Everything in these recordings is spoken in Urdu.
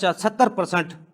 70%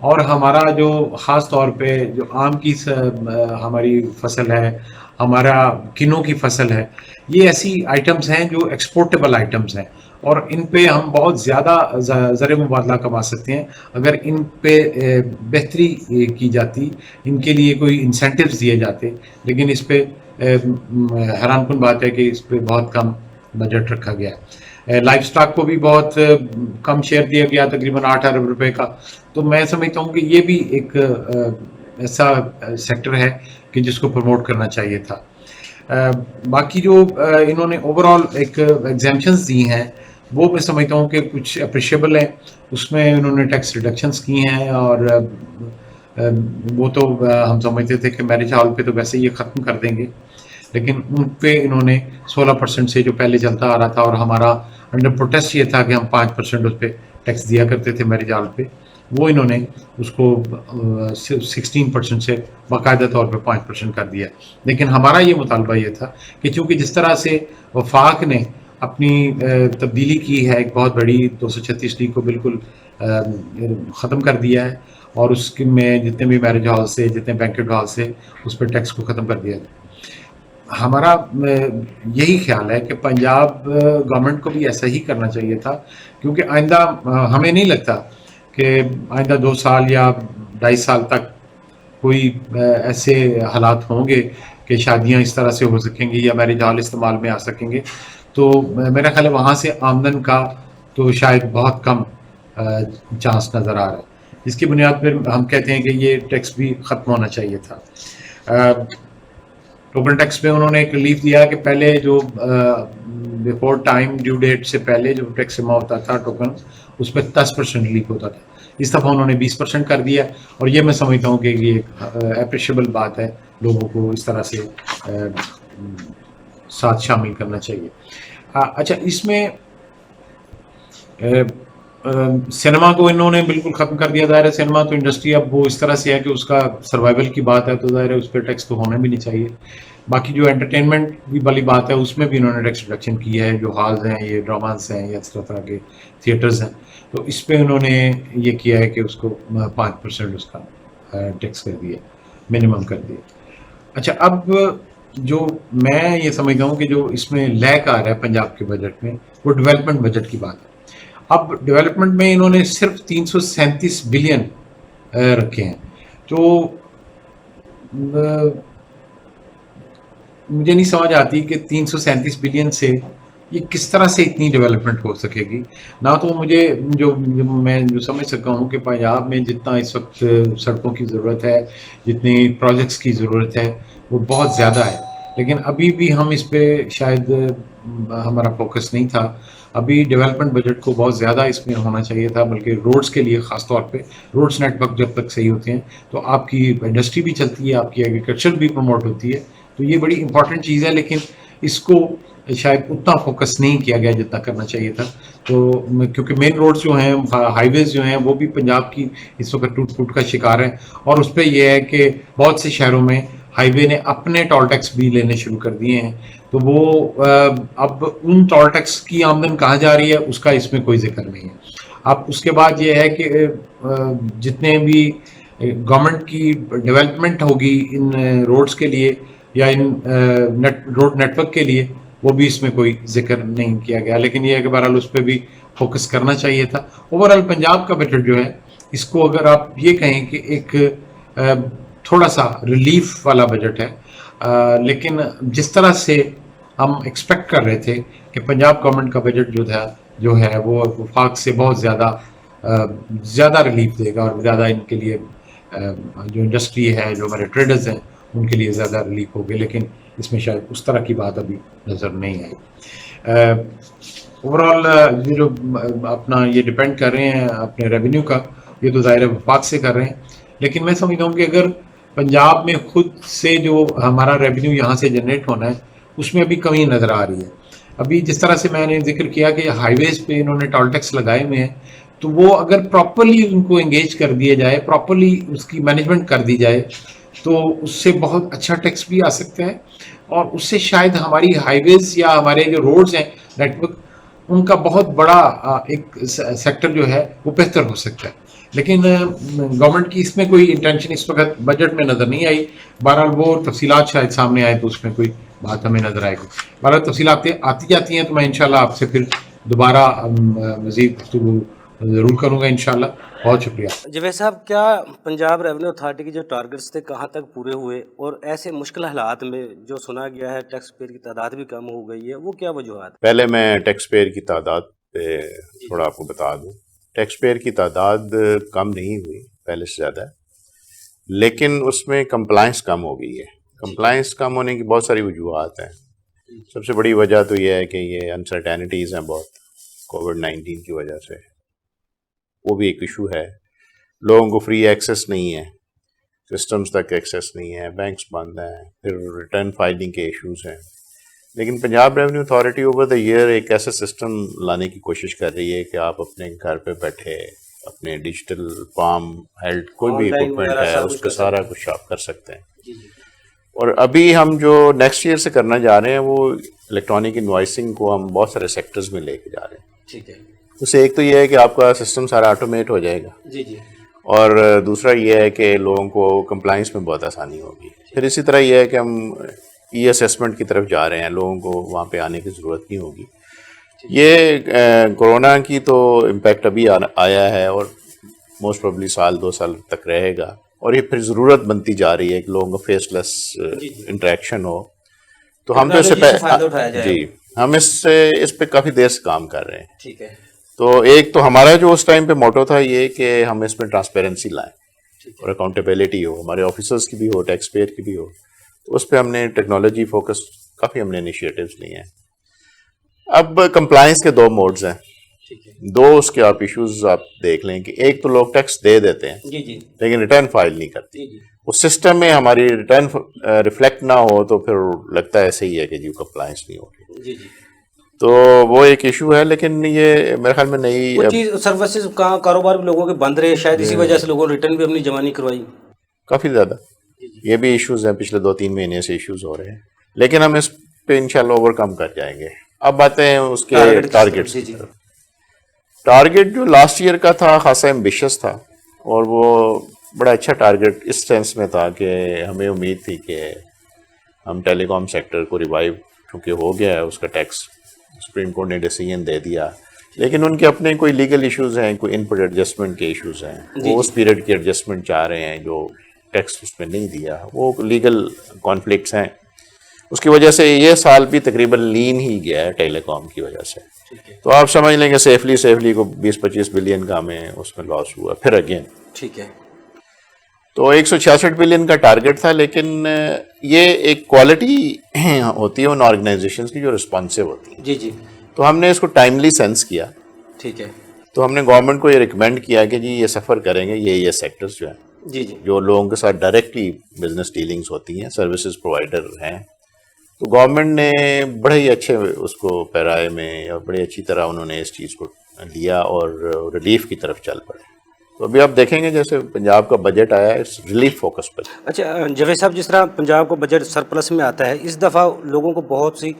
اور ہمارا جو خاص طور پہ جو آم کی ہماری فصل ہے، ہمارا کنوں کی فصل ہے، یہ ایسی آئٹمز ہیں جو ایکسپورٹیبل آئٹمز ہیں، اور ان پہ ہم بہت زیادہ زر مبادلہ کما سکتے ہیں اگر ان پہ بہتری کی جاتی، ان کے لیے کوئی انسینٹیوز دیے جاتے. لیکن اس پہ حیران کن بات ہے کہ اس پہ بہت کم بجٹ رکھا گیا ہے. لائف سٹاک کو بھی بہت کم شیئر دیا گیا، تقریباً 8 ارب روپے کا. تو میں سمجھتا ہوں کہ یہ بھی ایک ایسا سیکٹر ہے کہ جس کو پروموٹ کرنا چاہیے تھا. باقی جو انہوں نے اوور آل ایک ایگزامپشنز دی ہیں وہ میں سمجھتا ہوں کہ کچھ اپریشیبل ہیں. اس میں انہوں نے ٹیکس ریڈکشنز کی ہیں، اور وہ تو ہم سمجھتے تھے کہ میرج ہال پہ تو ویسے یہ ختم کر دیں گے، لیکن ان پہ انہوں نے 16% سے جو پہلے چلتا آ رہا تھا، اور ہمارا انڈر پروٹیسٹ یہ تھا کہ ہم 5% اس پہ ٹیکس دیا کرتے تھے میرج ہال پہ، وہ انہوں نے اس کو 16% سے باقاعدہ طور پہ 5% کر دیا. لیکن ہمارا یہ مطالبہ یہ تھا کہ چونکہ جس طرح سے وفاق نے اپنی تبدیلی کی ہے، ایک بہت بڑی 236D کو بالکل ختم کر دیا ہے، اور اس میں جتنے بھی میرج ہال سے، جتنے بینکٹ ہال سے، اس پہ ٹیکس کو ختم کر دیا ہے. ہمارا یہی خیال ہے کہ پنجاب گورنمنٹ کو بھی ایسا ہی کرنا چاہیے تھا، کیونکہ آئندہ ہمیں نہیں لگتا کہ آئندہ 2 سال یا 2.5 سال تک کوئی ایسے حالات ہوں گے کہ شادیاں اس طرح سے ہو سکیں گی یا میرج ہال استعمال میں آ سکیں گے. تو میرا خیال ہے وہاں سے آمدن کا تو شاید بہت کم چانس نظر آ رہا ہے، جس کی بنیاد پر ہم کہتے ہیں کہ یہ ٹیکس بھی ختم ہونا چاہیے تھا. ٹوکن ٹیکس میں انہوں نے ایک ریلیف دیا کہ پہلے جو بیفور ٹائم ڈیو ڈیٹ سے پہلے جو ٹیکس جمع ہوتا تھا ٹوکن، اس پہ 10% ریلیف ہوتا تھا. اس دفعہ انہوں نے 20% کر دیا، اور یہ میں سمجھتا ہوں کہ یہ ایک اپریشیبل بات ہے، لوگوں کو اس طرح سے ساتھ شامل کرنا چاہیے. اچھا، اس میں سینما کو انہوں نے بالکل ختم کر دیا. ظاہر ہے سینما تو انڈسٹری اب وہ اس طرح سے ہے کہ اس کا سروائیول کی بات ہے، تو ظاہر ہے اس پہ ٹیکس تو ہونا بھی نہیں چاہیے. باقی جو انٹرٹینمنٹ بھی والی بات ہے اس میں بھی انہوں نے ٹیکس ریڈکشن کی ہے، جو ہالز ہیں، یہ ڈراماز ہیں، یا اس طرح کے تھیٹرز ہیں، تو اس پہ انہوں نے یہ کیا ہے کہ اس کو 5% اس کا ٹیکس کر دیا، منیمم کر دیا. اچھا، اب جو میں یہ سمجھتا ہوں کہ جو اس میں لیک آ رہا ہے پنجاب کے بجٹ میں، وہ ڈیولپمنٹ بجٹ کی بات ہے. اب ڈیولپمنٹ میں انہوں نے صرف 337 بلین رکھے ہیں. تو مجھے نہیں سمجھ آتی کہ 337 بلین سے یہ کس طرح سے اتنی ڈیولپمنٹ ہو سکے گی. نہ تو مجھے میں سمجھ سکتا ہوں کہ پنجاب میں جتنا اس وقت سڑکوں کی ضرورت ہے، جتنی پروجیکٹس کی ضرورت ہے، وہ بہت زیادہ ہے. لیکن ابھی بھی ہم اس پہ شاید ہمارا فوکس نہیں تھا. ابھی ڈیولپمنٹ بجٹ کو بہت زیادہ اس میں ہونا چاہیے تھا، بلکہ روڈز کے لیے خاص طور پہ. روڈز نیٹ ورک جب تک صحیح ہوتے ہیں تو آپ کی انڈسٹری بھی چلتی ہے، آپ کی ایگریکلچر بھی پروموٹ ہوتی ہے. تو یہ بڑی امپورٹنٹ چیز ہے، لیکن اس کو شاید اتنا فوکس نہیں کیا گیا جتنا کرنا چاہیے تھا. تو کیونکہ مین روڈز جو ہیں، ہائی ویز جو ہیں، وہ بھی پنجاب کی اس وقت ٹوٹ پھوٹ کا شکار ہیں. اور اس پہ یہ ہے کہ بہت سے شہروں میں ہائی وے نے اپنے ٹول ٹیکس بھی لینے شروع کر دیے ہیں. تو وہ اب ان ٹول ٹیکس کی آمدن کہاں جا رہی ہے اس کا اس میں کوئی ذکر نہیں ہے. اب اس کے بعد یہ ہے کہ جتنے بھی گورنمنٹ کی ڈیولپمنٹ ہوگی ان روڈز کے لیے یا ان روڈ نیٹ ورک کے لیے، وہ بھی اس میں کوئی ذکر نہیں کیا گیا. لیکن یہ ہے کہ بہرحال اس پہ بھی فوکس کرنا چاہیے تھا. اوور آل پنجاب کا بجٹ جو ہے، اس کو اگر آپ یہ کہیں کہ ایک تھوڑا سا ریلیف والا بجٹ ہے، لیکن جس طرح سے ہم ایکسپیکٹ کر رہے تھے کہ پنجاب گورنمنٹ کا بجٹ جو ہے وہ وفاق سے بہت زیادہ ریلیف دے گا، اور زیادہ ان کے لیے جو انڈسٹری ہے، جو ہمارے ٹریڈرز ہیں، ان کے لیے زیادہ ریلیف ہوگی. لیکن اس میں شاید اس طرح کی بات ابھی نظر نہیں آئی. اوور آل یہ جو اپنا یہ ڈپینڈ کر رہے ہیں اپنے ریونیو کا، یہ تو ظاہر وفاق سے کر رہے ہیں. لیکن میں سمجھتا ہوں کہ اگر پنجاب میں خود سے جو ہمارا ریونیو یہاں سے جنریٹ ہونا ہے، اس میں ابھی کمی نظر آ رہی ہے. ابھی جس طرح سے میں نے ذکر کیا کہ ہائی ویز پہ انہوں نے ٹول ٹیکس لگائے ہوئے ہیں، تو وہ اگر پراپرلی ان کو انگیج کر دیا جائے، پراپرلی اس کی مینجمنٹ کر دی جائے، تو اس سے بہت اچھا ٹیکس بھی آ سکتا ہے. اور اس سے شاید ہماری ہائی ویز یا ہمارے جو روڈز ہیں، نیٹ ورک، ان کا بہت بڑا ایک سیکٹر جو ہے وہ بہتر ہو سکتا ہے. لیکن گورنمنٹ کی اس میں کوئی انٹینشن اس وقت بجٹ میں نظر نہیں آئی. بہرحال وہ تفصیلات شاید سامنے آئے تو اس میں کوئی بات ہمیں نظر آئے گی. بہرحال تفصیلات آتی جاتی ہیں تو میں انشاءاللہ آپ سے پھر دوبارہ مزید گفتگو ضرور کروں گا انشاءاللہ. بہت شکریہ. جوید صاحب، کیا پنجاب ریونیو اتھارٹی کے جو ٹارگٹس تھے کہاں تک پورے ہوئے، اور ایسے مشکل حالات میں جو سنا گیا ہے ٹیکس پیئر کی تعداد بھی کم ہو گئی ہے، وہ کیا وجوہات؟ پہلے میں ٹیکس پیئر کی تعداد پہ تھوڑا آپ کو بتا دوں. ٹیکس پیئر کی تعداد کم نہیں ہوئی، پہلے سے زیادہ ہے، لیکن اس میں کمپلائنس کم ہو گئی ہے. کمپلائنس کم ہونے کی بہت ساری وجوہات ہیں. سب سے بڑی وجہ تو یہ ہے کہ یہ انسرٹینٹیز ہیں بہت، کووڈ-19 کی وجہ سے، وہ بھی ایک ایشو ہے. لوگوں کو فری ایکسیس نہیں ہے، سسٹمز تک ایکسیس نہیں ہے، بینکس بند ہیں، پھر ریٹرن فائلنگ کے ایشوز ہیں. لیکن Punjab revenue authority over the year ایک ایسا سسٹم لانے کی کوشش کر رہی ہے کہ آپ اپنے گھر پہ بیٹھے اپنے ڈیجیٹل فارم ہیلتھ کوئی بھی اکوپمنٹ ہے اس پہ سارا کچھ آپ کر سکتے ہیں. اور ابھی ہم جو نیکسٹ ایئر سے کرنا جا رہے ہیں وہ الیکٹرانک انوائسنگ کو ہم بہت سارے سیکٹرز میں لے کے جا رہے ہیں. ٹھیک ہے. اس سے ایک تو یہ ہے کہ آپ کا سسٹم سارا آٹومیٹ ہو جائے گا، جی جی. اور دوسرا یہ ہے کہ لوگوں کو کمپلائنس میں بہت آسانی ہوگی. پھر اسی طرح یہ ہے کہ ہم ای اسیسمنٹ کی طرف جا رہے ہیں، لوگوں کو وہاں پہ آنے کی ضرورت نہیں ہوگی. یہ کورونا کی تو امپیکٹ ابھی آیا ہے اور موسٹ پروبلی سال 2 سال تک رہے گا، اور یہ پھر ضرورت بنتی جا رہی ہے کہ لوگوں کا فیس لیس انٹریکشن ہو. تو ہم تو اس پہ کافی دیر سے کام کر رہے ہیں. ٹھیک ہے. تو ایک تو ہمارا جو اس ٹائم پہ موٹو تھا یہ کہ ہم اس میں ٹرانسپیرنسی لائیں اور اکاؤنٹیبلٹی ہو، ہمارے آفیسرس کی بھی ہو، ٹیکس پیئر کی بھی ہو. تو اس پہ ہم نے ٹیکنالوجی فوکس کافی ہم نے انیشیٹوز لیے ہیں. اب کمپلائنس کے 2 موڈز ہیں. 2 اس کے آپ ایشوز آپ دیکھ لیں کہ ایک تو لوگ ٹیکس دے دیتے ہیں جی جی. لیکن ریٹرن فائل نہیں کرتے. اس سسٹم میں ہماری ریٹرن ریفلیکٹ نہ ہو تو پھر لگتا ہے ایسے ہی ہے کہ جی کمپلائنس نہیں ہو رہی. جی جی. تو وہ ایک ایشو ہے، لیکن یہ میرے خیال میں نئی سروسز کا کاروبار بھی لوگوں کے بند رہے، شاید اسی وجہ سے لوگوں نے ریٹرن بھی اپنی جمع نہیں کروائی. کافی زیادہ یہ بھی ایشوز ہیں، پچھلے 2-3 مہینے سے ایشوز ہو رہے ہیں، لیکن ہم اس پہ انشاءاللہ اوور کم کر جائیں گے. اب آتے ہیں اس کے ٹارگیٹس. ٹارگیٹ جو لاسٹ ایئر کا تھا خاصا ایمبیشس تھا، اور وہ بڑا اچھا ٹارگیٹ اس سینس میں تھا کہ ہمیں امید تھی کہ ہم ٹیلی کام سیکٹر کو ریوائیو چونکہ ہو گیا ہے اس کا ٹیکس، سپریم کورٹ نے ڈیسیجن دے دیا، لیکن ان کے اپنے کوئی لیگل ایشوز ہیں، کوئی ان پٹ ایڈجسٹمنٹ کے ایشوز ہیں. وہ اس پیریڈ کی ایڈجسٹمنٹ چاہ رہے ہیں جو ٹیکس اس میں نہیں دیا، وہ لیگل کانفلکٹس ہیں. اس کی وجہ سے یہ سال بھی تقریباً لین ہی گیا ہے ٹیلی کام کی وجہ سے. تو آپ سمجھ لیں کہ سیفلی کو 20-25 بلین کا ہمیں اس میں لاس ہوا پھر اگین. ٹھیک ہے. تو 166 بلین کا ٹارگیٹ تھا، لیکن یہ ایک کوالٹی ہوتی ہے ان آرگنائزیشنز کی جو رسپانسو ہوتی ہیں. جی جی. تو ہم نے اس کو ٹائملی سینس کیا. ٹھیک ہے. تو ہم نے گورنمنٹ کو یہ ریکمینڈ کیا کہ جی یہ سفر کریں گے یہ سیکٹرز جو ہیں، جی جی، جو لوگوں کے ساتھ ڈائریکٹلی بزنس ڈیلنگز ہوتی ہیں، سروسز پرووائڈر ہیں. تو گورنمنٹ نے بڑے ہی اچھے اس کو پیرائے میں اور بڑی اچھی طرح انہوں نے اس چیز کو لیا اور ریلیف کی طرف چل پڑے. تو ابھی آپ دیکھیں گے جیسے پنجاب کا بجٹ آیا ہے ریلیف فوکس پر. اچھا جاوید صاحب، جس طرح پنجاب کا بجٹ سرپلس میں آتا ہے، اس دفعہ لوگوں کو بہت سی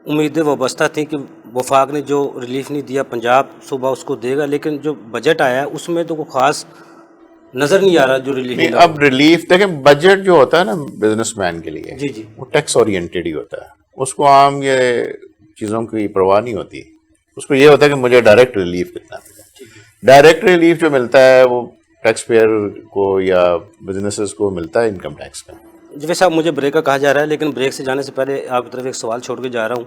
امیدیں وابستہ تھیں کہ وفاق نے جو ریلیف نہیں دیا پنجاب صوبہ اس کو دے گا، لیکن جو بجٹ آیا ہے اس میں تو کوئی خاص نظر نہیں آ رہا جو ریلیف. نہیں، اب ریلیف دیکھیں، بجٹ جو ہوتا ہے نا بزنس مین کے لیے، جی جی، وہ ٹیکس اورینٹیڈ ہی ہوتا ہے. اس کو عام یہ چیزوں کی پرواہ نہیں ہوتی. اس کو یہ ہوتا ہے کہ مجھے ڈائریکٹ ریلیف کتنا ملے. ڈائریکٹ ریلیف جو ملتا ہے وہ ٹیکس پیئر کو یا بزنسز کو ملتا ہے انکم ٹیکس کا. جوید صاحب، مجھے بریک کا کہا جا رہا ہے، لیکن بریک سے جانے سے پہلے آپ کی طرف ایک سوال چھوڑ کے جا رہا ہوں.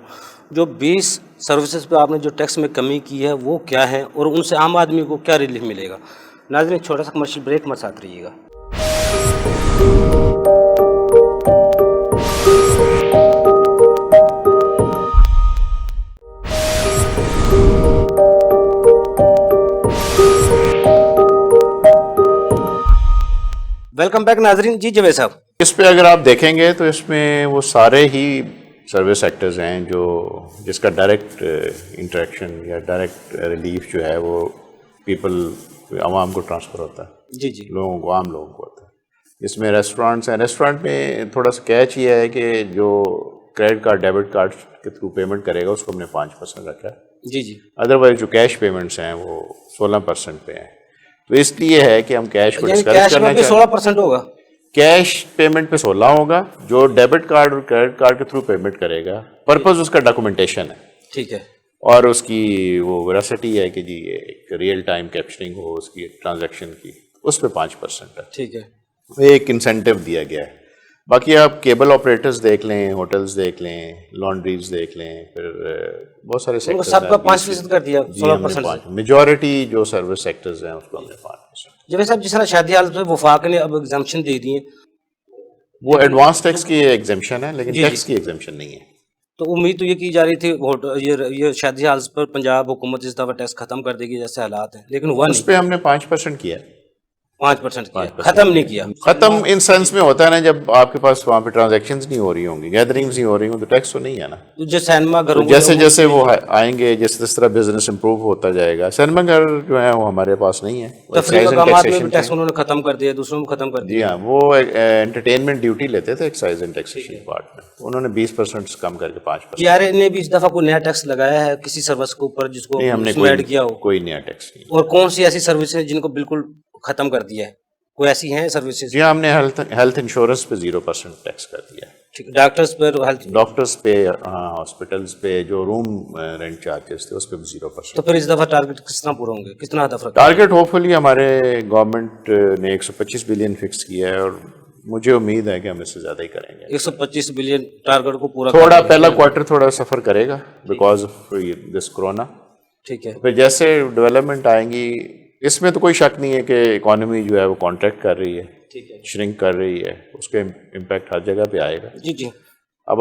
جو 20 سروسز پہ آپ نے جو ٹیکس میں کمی کی ہے وہ کیا ہے، اور ان سے عام آدمی کو کیا ریلیف ملے گا؟ ناظرین، چھوٹا سا کمرشل بریک، ہمارے ساتھ رہیے گا. ویلکم بیک ناظرین. جی جاوید صاحب، اس پہ اگر آپ دیکھیں گے تو اس میں وہ سارے ہی سروس سیکٹرز ہیں جس کا ڈائریکٹ انٹریکشن یا ڈائریکٹ ریلیف جو ہے وہ پیپل عوام کو ٹرانسفر ہوتا ہے. جی جی، لوگوں کو، عام لوگوں کو ہوتا ہے. اس میں ریسٹورانٹس ہیں. ریسٹورانٹ میں تھوڑا سا کیچ یہ ہے کہ جو کریڈٹ کارڈ ڈیبٹ کارڈ کے تھرو پیمنٹ کرے گا اس کو ہم نے 5% رکھا ہے. جی جی، ادروائز جو کیش پیمنٹس ہیں وہ 16% پہ ہیں. تو اس لیے ہے کہ ہم کیش کو یعنی ڈسکریج کیش کرنا میں بھی چاہتے ہیں. 16% ہوگا. کیش پیمنٹ پہ 16 ہوگا. جو ڈیبٹ کارڈ اور کریڈٹ کارڈ کے تھرو پیمنٹ کرے گا, پرپز اس کا ڈاکومنٹیشن ہے, ٹھیک ہے. اور اس کی وہ ویراسٹی ہے کہ جی ایک ریئل ٹائم کیپچرنگ ہو اس کی ٹرانزیکشن کی, اس پہ 5% ہے. ٹھیک ہے. ایک انسینٹیو دیا گیا ہے. باقی آپ کیبل آپریٹرز دیکھ لیں, ہوٹلز دیکھ لیں, لانڈریز دیکھ لیں, پھر بہت سارے ان کو سیکٹرز سب کا 5% کر دیا, 16%. میجورٹی جو سروس سیکٹرز ہیں اس کو ہم نے 5%. جب صاحب جس طرح شادی حالت میں وفاق نے اب ایگزمپشن دے دی ہے, وہ ایڈوانس ٹیکس کی ایگزمپشن ہے, لیکن جی ٹیکس کی ایگزمپشن نہیں ہے. تو امید تو یہ کی جا رہی تھی یہ شادی حالت پر پنجاب حکومت اس دفعہ ٹیکس ختم کر دے گی جیسے حالات ہیں, لیکن ہوا اس نہیں. پہ ہم نے 5% کیا ہے. 5% کیا, ختم نہیں کیا. ختم ان سینس میں ہوتا ہے نا, جب آپ کے پاس وہاں پہ ٹرانزیکشنز نہیں ہو رہی ہوں گی, گیدرنگز نہیں ہو رہی ہوں, تو ٹیکس تو نہیں ہے نا. جو سینما گھروں جیسے جیسے وہ آئیں گے, جس طرح بزنس امپروو ہوتا جائے گا. سینما گھر جو ہے وہ ہمارے پاس نہیں ہے. تفریح مقامات میں بھی ٹیکس انہوں نے ختم کر دیا, دوسروں میں ختم کر دیا. جی ہاں, وہ انٹرٹینمنٹ ڈیوٹی لیتے تھے ایکسائز اینڈ ٹیکسیشن ڈپارٹمنٹ, انہوں نے 20% کم کر کے 5%. پی آر اے نے بھی اس دفعہ کوئی نیا ٹیکس لگایا ہے کسی سروس کے اوپر جس کو نہیں, ہم نے اس میں ایڈ کیا ہو؟ کوئی نیا ٹیکس نہیں. اور کون سی ایسی سروس ہیں جن کو بالکل ختم کر دیا ہے, کوئی ایسی ہیں سروسز؟ جی ہم نے ہیلتھ انشورنس پہ 0% ٹیکس کر دیا ہے. ڈاکٹرز پر, ہیلتھ, ڈاکٹرز پہ, ہاں ہاسپٹلز پہ جو روم رینٹ چارجز تھے اس پہ بھی 0%. تو پھر اس دفعہ ٹارگیٹ کس طرح پورا ہوں گے, کتنا ہدف رکھا؟ ٹارگیٹ ہوپ فلی ہمارے گورنمنٹ نے 125 بلین فکس کیا ہے, اور مجھے امید ہے کہ ہم اس سے زیادہ ہی کریں گے. 125 بلین ٹارگیٹ کو پورا تھوڑا پہلا کوارٹر تھوڑا سفر کرے گا بیکاز آف دس کرونا. ٹھیک ہے. پھر جیسے ڈیولپمنٹ آئیں گی, اس میں تو کوئی شک نہیں ہے کہ اکانومی جو ہے وہ کانٹریکٹ کر رہی ہے, شرنک کر رہی ہے, اس کے امپیکٹ ہر جگہ پہ آئے گا. جی جی. اب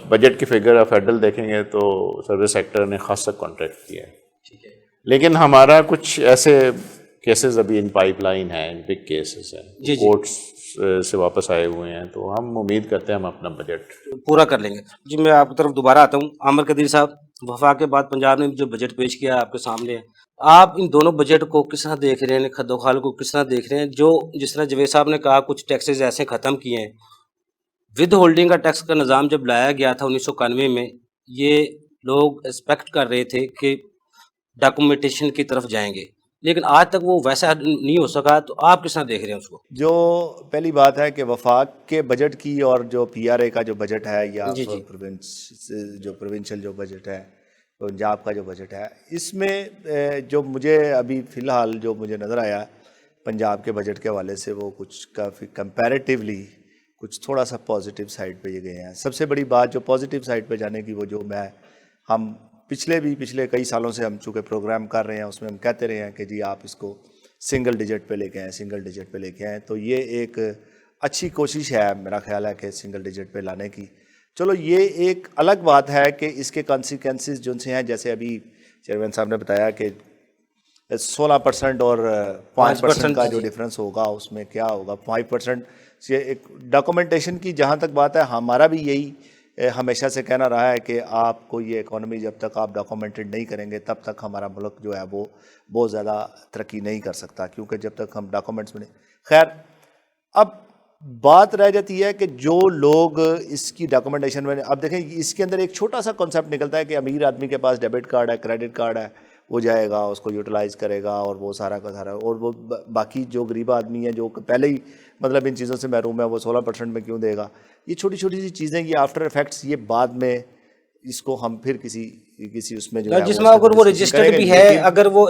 بجٹ کی فگر فیڈرل دیکھیں گے تو سروس سیکٹر نے خاصا کانٹریکٹ کیا ہے. ٹھیک ہے. لیکن ہمارا کچھ ایسے کیسز ابھی ان پائپ لائن ہیں, بگ کیسز ہیں, کورٹس سے واپس آئے ہوئے ہیں, تو ہم امید کرتے ہیں ہم اپنا بجٹ پورا کر لیں گے. جی میں آپ کی طرف دوبارہ آتا ہوں. عامر قدیر صاحب, وفاق کے بعد پنجاب نے جو بجٹ پیش کیا آپ کے سامنے ہے, آپ ان دونوں بجٹ کو کس طرح دیکھ رہے ہیں, خد و خال کو کس طرح دیکھ رہے ہیں؟ جو جس طرح جوید صاحب نے کہا کچھ ٹیکسز ایسے ختم کیے ہیں, ود ہولڈنگ کا ٹیکس کا نظام جب لایا گیا تھا 1991 میں, یہ لوگ ایکسپیکٹ کر رہے تھے کہ ڈاکومنٹیشن کی طرف جائیں گے, لیکن آج تک وہ ویسا نہیں ہو سکا. تو آپ کس طرح دیکھ رہے ہیں اس کو؟ جو پہلی بات ہے کہ وفاق کے بجٹ کی اور جو پی آر اے کا جو بجٹ ہے, یا پروونشل جو بجٹ ہے, پنجاب کا جو بجٹ ہے, اس میں جو مجھے ابھی فی الحال جو مجھے نظر آیا پنجاب کے بجٹ کے حوالے سے, وہ کچھ کافی کمپیریٹیولی کچھ تھوڑا سا پازیٹیو سائڈ پہ یہ گئے ہیں. سب سے بڑی بات جو پازیٹیو سائڈ پہ جانے کی, وہ جو ہم پچھلے کئی سالوں سے ہم چونکہ پروگرام کر رہے ہیں, اس میں ہم کہتے رہے ہیں کہ جی آپ اس کو سنگل ڈیجٹ پہ لے کے آئیں, تو یہ ایک اچھی کوشش ہے میرا خیال ہے کہ سنگل ڈیجٹ پہ لانے کی. چلو یہ ایک الگ بات ہے کہ اس کے کانسیکوینسز جو سے ہیں, جیسے ابھی چیئرمین صاحب نے بتایا کہ 16% اور 5% کا جو ڈفرینس ہوگا, اس میں کیا ہوگا 5%. یہ ایک ڈاکومنٹیشن کی جہاں تک بات ہے, ہمارا بھی یہی ہمیشہ سے کہنا رہا ہے کہ آپ کو یہ اکانومی جب تک آپ ڈاکومنٹڈ نہیں کریں گے تب تک ہمارا ملک جو ہے وہ بہت زیادہ ترقی نہیں کر سکتا, کیونکہ جب تک ہم ڈاکومنٹس میں خیر. اب بات رہ جاتی ہے کہ جو لوگ اس کی ڈاکومنٹیشن میں, اب دیکھیں اس کے اندر ایک چھوٹا سا کانسیپٹ نکلتا ہے کہ امیر آدمی کے پاس ڈیبٹ کارڈ ہے, کریڈٹ کارڈ ہے, وہ جائے گا اس کو یوٹیلائز کرے گا, اور وہ سارا کا سارا, اور وہ باقی جو غریب آدمی ہے جو پہلے ہی مطلب ان چیزوں سے محروم ہے, وہ 16% میں کیوں دے گا. یہ چھوٹی چھوٹی سی چیزیں, یہ آفٹر افیکٹس, یہ بعد میں اس کو ہم پھر کسی اس میں جو ہے جس میں اگر وہ رجسٹرڈ بھی ہے, اگر وہ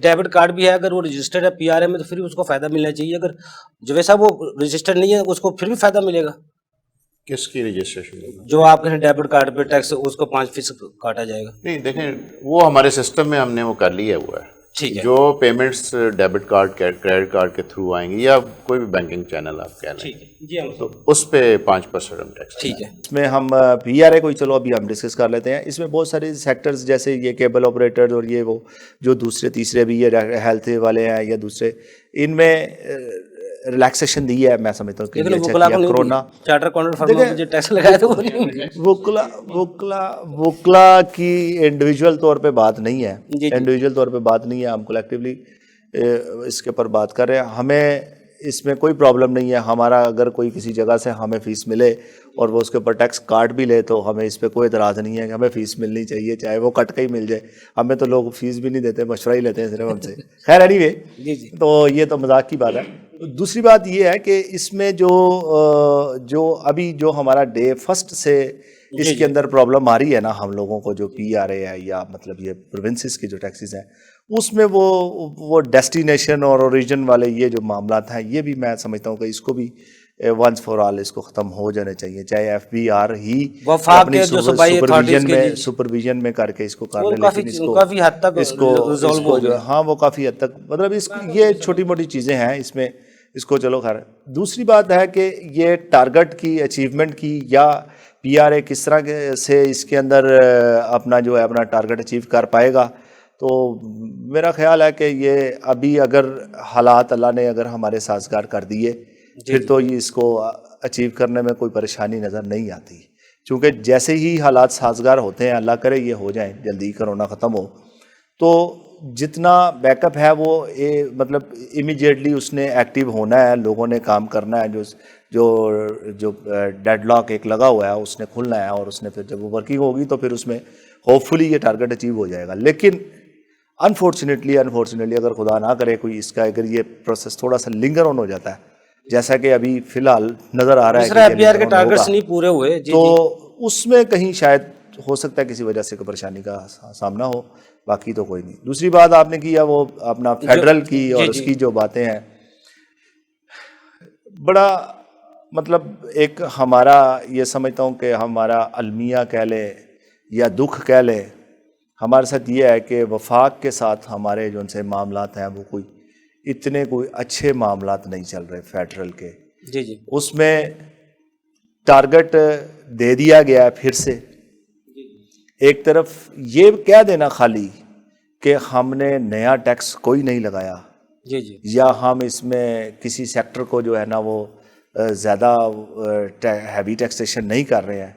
ڈیبٹ کارڈ بھی ہے, اگر وہ رجسٹرڈ ہے پی آر اے میں, تو پھر اس کو فائدہ ملنا چاہیے. اگر جو ویسا وہ رجسٹرڈ نہیں ہے اس کو پھر بھی فائدہ ملے گا. کس کی رجسٹریشن؟ جو آپ کے ڈیبٹ کارڈ پہ ٹیکس, اس کو 5% کاٹا جائے گا. نہیں دیکھیں, وہ ہمارے سسٹم میں ہم نے وہ کر لیا ہوا ہے. ٹھیک ہے. جو payments debit card credit card کے تھرو آئیں گی, یا کوئی بھی بینکنگ چینل آپ کہہ لیں, جی تو اس پہ 5% ہم ٹیکس. ٹھیک ہے. اس میں ہم پی آر اے کو چلو ابھی ہم ڈسکس کر لیتے ہیں. اس میں بہت سارے سیکٹرز جیسے یہ کیبل آپریٹر اور یہ وہ جو دوسرے تیسرے بھی یہ ہیلتھ والے ہیں یا دوسرے, ان میں ریلیکسیشن دی ہے میں سمجھتا ہوں کہ کرونا چارٹر اکاؤنٹنٹ فرم میں جو ٹیکس لگایا تھا وکلا کی انڈیویجول طور پہ بات نہیں ہے, انڈیویجول طور پہ بات نہیں ہے, ہم کلیکٹیولی اس کے اوپر بات کر رہے ہیں. ہمیں اس میں کوئی پرابلم نہیں ہے. ہمارا اگر کوئی کسی جگہ سے ہمیں فیس ملے اور وہ اس کے اوپر ٹیکس کاٹ بھی لے تو ہمیں اس پہ کوئی اعتراض نہیں ہے کہ ہمیں فیس ملنی چاہیے, چاہے وہ کٹ کے ہی مل جائے. ہمیں تو لوگ فیس بھی نہیں دیتے, مشورہ ہی لیتے ہیں صرف ہم سے. خیر اینی وے, تو یہ تو مذاق کی بات ہے. دوسری بات یہ ہے کہ اس میں جو ابھی جو ہمارا ڈے فرسٹ سے اس کے اندر پرابلم آ رہی ہے نا ہم لوگوں کو, جو پی آر اے ہے یا مطلب یہ پروونسز کے جو ٹیکسز ہیں, اس میں وہ ڈیسٹینیشن اور اوریجن والے یہ جو معاملات ہیں, یہ بھی میں سمجھتا ہوں کہ اس کو بھی ونس فار آل اس کو ختم ہو جانے چاہیے. چاہے ایف بی آر ہی اپنی سپرویژن میں کر کے اس کو کر لے, لیکن اس کو کافی حد تک ہاں وہ کافی حد تک مطلب یہ چھوٹی موٹی چیزیں ہیں اس میں, اس کو چلو خیر. دوسری بات ہے کہ یہ ٹارگٹ کی اچیومنٹ کی یا پی آر اے کس طرح سے اس کے اندر اپنا جو ہے اپنا ٹارگٹ اچیو کر پائے گا, تو میرا خیال ہے کہ یہ ابھی اگر حالات اللہ نے اگر ہمارے سازگار کر دیے پھر تو یہ اس کو اچیو کرنے میں کوئی پریشانی نظر نہیں آتی, چونکہ جیسے ہی حالات سازگار ہوتے ہیں, اللہ کرے یہ ہو جائیں جلدی, کرونا ختم ہو, تو جتنا بیک اپ ہے وہ مطلب امیجیٹلی اس نے ایکٹیو ہونا ہے, لوگوں نے کام کرنا ہے, جو ڈیڈ لاک ایک لگا ہوا ہے اس نے کھلنا ہے, اور اس نے پھر جب وہ ورکنگ ہوگی تو پھر اس میں ہوپ فلی یہ ٹارگٹ اچیو ہو جائے گا. لیکن انفارچونیٹلی اگر خدا نہ کرے کوئی اس کا اگر یہ پروسیس تھوڑا سا لنگر آن ہو جاتا ہے, جیسا کہ ابھی فی الحال نظر آ رہا ہے کہ ٹارگٹس نہیں پورے ہوئے, تو اس میں کہیں شاید ہو سکتا ہے کسی وجہ سے کوئی پریشانی کا سامنا ہو, باقی تو کوئی نہیں. دوسری بات آپ نے کیا وہ اپنا فیڈرل کی اور اس کی جو باتیں ہیں, بڑا مطلب ایک ہمارا یہ سمجھتا ہوں کہ ہمارا المیہ کہہ لے یا دکھ کہہ لے, ہمارے ساتھ یہ ہے کہ وفاق کے ساتھ ہمارے جو ان سے معاملات ہیں وہ کوئی اچھے معاملات نہیں چل رہے فیڈرل کے. اس میں ٹارگٹ دے دیا گیا ہے پھر سے, ایک طرف یہ کہہ دینا خالی کہ ہم نے نیا ٹیکس کوئی نہیں لگایا, یا ہم اس میں کسی سیکٹر کو جو ہے نا وہ زیادہ ہیوی ٹیکسیشن نہیں کر رہے ہیں,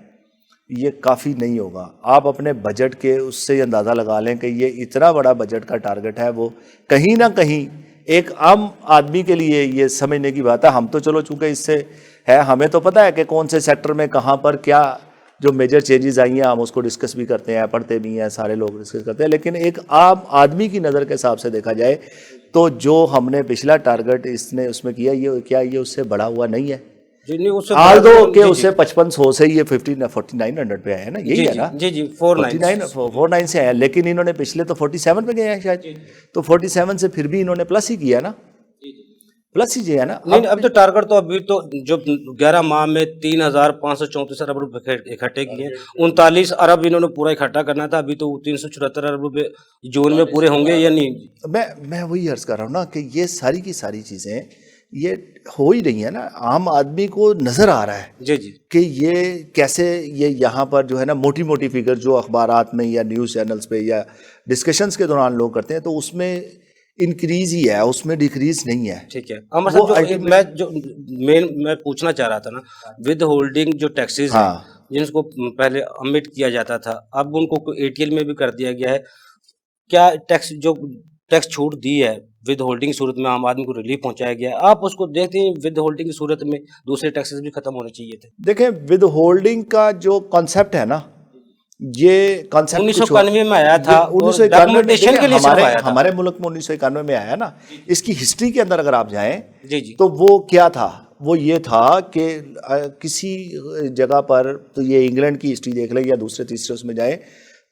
یہ کافی نہیں ہوگا. آپ اپنے بجٹ کے اس سے اندازہ لگا لیں کہ یہ اتنا بڑا بجٹ کا ٹارگٹ ہے, وہ کہیں نہ کہیں ایک عام آدمی کے لیے یہ سمجھنے کی بات ہے. ہم تو چلو چونکہ اس سے ہے, ہمیں تو پتہ ہے کہ کون سے سیکٹر میں کہاں پر کیا جو میجر چینجز آئی ہیں, ہم اس کو ڈسکس بھی کرتے ہیں, پڑھتے بھی ہیں, سارے لوگ ڈسکس کرتے ہیں. لیکن ایک عام آدمی کی نظر کے حساب سے دیکھا جائے تو جو ہم نے پچھلا ٹارگٹ اس نے اس میں کیا, یہ اس سے بڑا ہوا نہیں ہے. آل دو کہ اسے 5500 سے یہ 4900 پہ آیا ہے نا, یہی ہے نا, 49 سے آیا, لیکن انہوں نے پچھلے تو 47 پہ گئے ہیں شاید, تو 47 سے پھر بھی انہوں نے پلس ہی کیا نا, پلس ہی ہے نا. نہیں اب تو ٹارگٹ تو ابھی تو جو 11 ماہ میں 3534 ارب روپے اکٹھے کیے ہیں, 39 ارب انہوں نے پورا اکٹھا کرنا تھا, ابھی تو 374 ارب روپے جون میں پورے ہوں گے یا نہیں. میں وہی عرض کر رہا ہوں نا کہ یہ ساری کی ساری چیزیں یہ ہو ہی رہی ہے نا, عام آدمی کو نظر آ رہا ہے کہ یہ کیسے یہ یہاں پر جو ہے نا موٹی موٹی فگر جو اخبارات میں یا نیوز چینلز پہ یا ڈسکشنز کے دوران لوگ کرتے ہیں, تو اس میں انکریز ہی ہے, اس میں ڈیکریز نہیں ہے. ٹھیک ہے عمر صاحب, میں پوچھنا چاہ رہا تھا نا, ود ہولڈنگ جو ٹیکسیز ہیں جن کو پہلے امٹ کیا جاتا تھا, اب ان کو ATL میں بھی کر دیا گیا ہے, کیا ٹیکس چھوٹ دی ہے ود ہولڈنگ کی صورت میں عام آدمی کو ریلیف پہنچایا گیا ہے, آپ اس کو دیکھتے ہیں ود ہولڈنگ کی صورت میں دوسرے ٹیکسز بھی ختم ہونے چاہیے تھے. دیکھیں ود ہولڈنگ کا جو کانسیپٹ ہے نا, یہ کانسیپٹ 1991 میں آیا تھا, ڈاکومنٹیشن کے لیے ہمارے ملک میں 1991 میں آیا نا. اس کی ہسٹری کے اندر اگر آپ جائیں تو وہ کیا تھا, وہ یہ تھا کہ کسی جگہ پر, تو یہ انگلینڈ کی ہسٹری دیکھ لیں یا دوسرے تیسرے اس میں جائیں,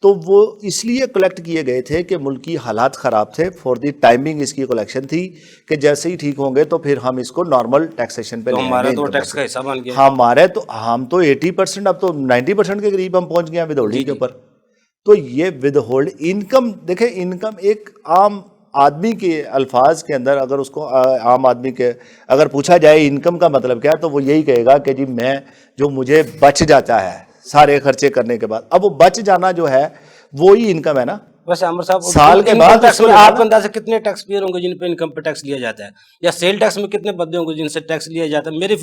تو وہ اس لیے کلیکٹ کیے گئے تھے کہ ملکی حالات خراب تھے, فار دی ٹائمنگ اس کی کلیکشن تھی کہ جیسے ہی ٹھیک ہوں گے تو پھر ہم اس کو نارمل ٹیکسیشن پہ لے آئیں گے. تو ٹیکس کا حصہ بن گیا ہم تو 80%, اب تو 90% کے قریب ہم پہنچ گئے ہیں ود ہولڈنگ کے اوپر. تو یہ ود ہولڈ انکم, دیکھیں انکم ایک عام آدمی کے الفاظ کے اندر اگر اس کو عام آدمی کے اگر پوچھا جائے انکم کا مطلب کیا, تو وہ یہی کہے گا کہ جی میں جو مجھے بچ جاتا ہے سارے خرچے کرنے کے بعد, اب وہ بچ جانا جو ہے وہی انکم ہے نا. ویسے عمر صاحب سال کے بعد آپ کے انداز سے کتنے ٹیکس پیئر ہوں گے جن پہ انکم پہ ٹیکس لیا جاتا ہے, یا سیل ٹیکس میں کتنے بندے ہوں گے جن سے ٹیکس لیا جاتا ہے؟ میرے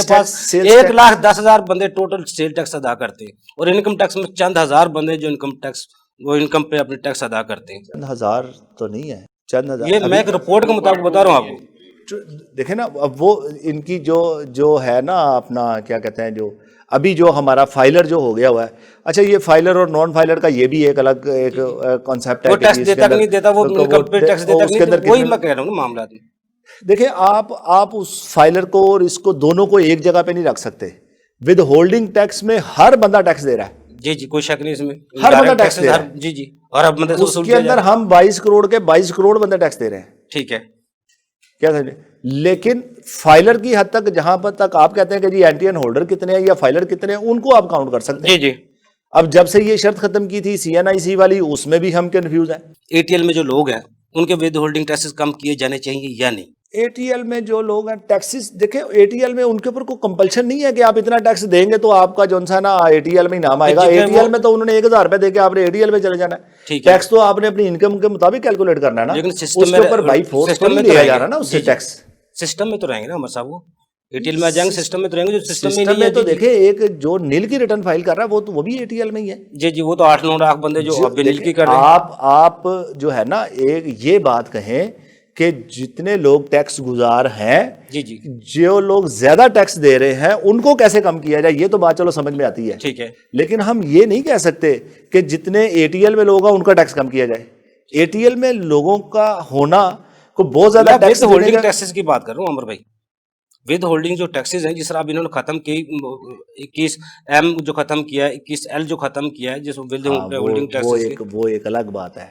پاس 1,10,000 بندے ٹوٹل سیل ٹیکس ادا کرتے ہیں, اور انکم ٹیکس میں چند ہزار بندے جو انکم پہ اپنے ٹیکس ادا کرتے ہیں. چند ہزار تو نہیں ہے, چند ہزار, یہ میں ایک رپورٹ کے مطابق بتا رہا ہوں آپ کو. دیکھیں نا اب وہ ان کی جو ہے نا اپنا کیا کہتے ہیں جو ابھی جو ہمارا فائلر جو ہو گیا ہوا ہے، اچھا یہ فائلر اور نان فائلر کا یہ بھی ایک الگ ایک کانسیپٹ ہے وہ کہ ٹیکس دیتا کہ نہیں دیتا، وہ ٹیکس دیتا کہ نہیں، وہی میں کہہ رہا ہوں نا معاملات میں. دیکھیں آپ اس فائلر کو اور اس کو دونوں کو ایک جگہ پہ نہیں رکھ سکتے. ود ہولڈنگ ٹیکس میں ہر بندہ ٹیکس دے رہا ہے، جی کوئی شک نہیں اس میں، ہر بندہ ٹیکس دے رہا ہے. جی اور اب مطلب اس کے اندر ہم 22 کروڑ کے 22 کروڑ بندے ٹیکس دے رہے ہیں. ٹھیک ہے کیا سمجھے؟ لیکن فائلر کی حد تک جہاں پر تک آپ کہتے ہیں کہ جی اینٹی این ہولڈر کتنے ہیں یا فائلر کتنے ہیں، ان کو آپ کاؤنٹ کر سکتے ہیں. جی اب جب سے یہ شرط ختم کی تھی سی این آئی سی والی، اس میں بھی ہم کنفیوز ہیں. اے ٹی ایل میں جو لوگ ہیں ان کے ود ہولڈنگ ٹیکسز کم کیے جانے چاہیے یا نہیں؟ اے ٹی ایل میں جو لوگ ہیں ٹیکسز دیکھیں، اے ٹی ایل میں ان کے اوپر کوئی کمپلشن نہیں ہے کہ آپ اتنا ٹیکس دیں گے تو آپ کا جو ہے نا اے ٹی ایل میں ہی نام آئے گا. اے ٹی ایل میں تو انہوں نے 1000 روپے دے کے آپ نے اے ٹی ایل میں چلے جانا ہے. ٹیکس تو آپ نے اپنی انکم کے مطابق کیلکولیٹ کرنا ہے نا، لیکن اس کے اوپر بائی فورس تو نہیں لیا جا رہا نا اس سے ٹیکس. سسٹم میں تو رہیں گے نا عمر صاحب، وہ اے ٹی ایل میں آ جائیں گے سسٹم میں تو رہیں گے، جو سسٹم میں تو دیکھیں ایک جو نیل کی ریٹرن فائل کر رہا ہے وہ بھی اے ٹی ایل میں ہی ہے. جی وہ تو 8-9 لاکھ بندے جو اب نیل کی کر رہے ہیں. آپ جو ہے نا ایک یہ بات کہیں کہ جتنے لوگ ٹیکس گزار ہیں، جی جو لوگ زیادہ ٹیکس دے رہے ہیں ان کو کیسے کم کیا جائے، یہ تو بات چلو سمجھ میں آتی ہے. ٹھیک ہے، لیکن ہم یہ نہیں کہہ سکتے کہ جتنے اے ٹی ایل میں لوگ ہیں ان کا ٹیکس کم کیا جائے. اے ٹی ایل میں لوگوں کا ہونا کو بہت زیادہ ٹیکس ہولڈنگ ٹیکسز کی بات کر رہا ہوں عمر بھائی. ود ہولڈنگ جو ٹیکسز ہیں جس طرح اب انہوں نے ختم کی، 21M جو ختم کیا ہے، 21L جو ختم کیا ہے، جس ود ہولڈنگ ٹیکسز وہ ایک الگ بات ہے